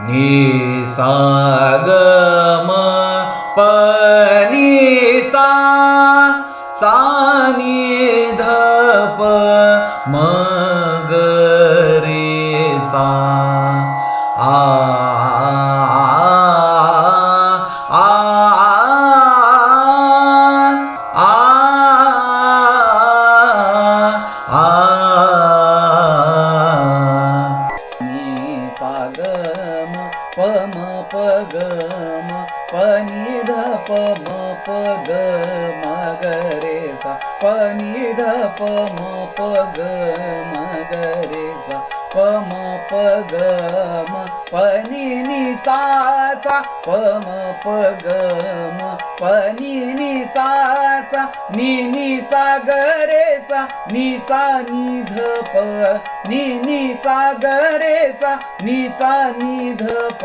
नि सा ग म प नि सा सा नि ध प म ग रे सा आ आ आ आ नि सा ग म प म प ग म प नि ध प म प ग म ग रे सा प नि ध प म प ग म ग रे सा प म प ग म प नि सा सा प म प ग म प नि सा सा नि सा ग रे सा नि ध प नि सा ग रे सा नि ध प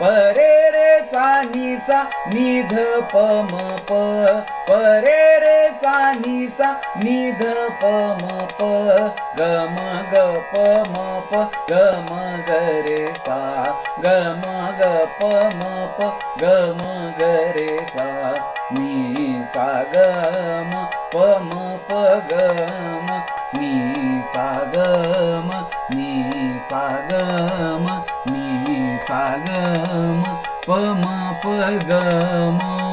प रे सा नि ध प म प प रे सा नि ध प म प ग म ग प म प ग म ग रे सा ग म ग प म प ग म ग रे सा नि सा ग म प म प ग म नि सा ग म नि सा ग म नि सा ग म प म प ग म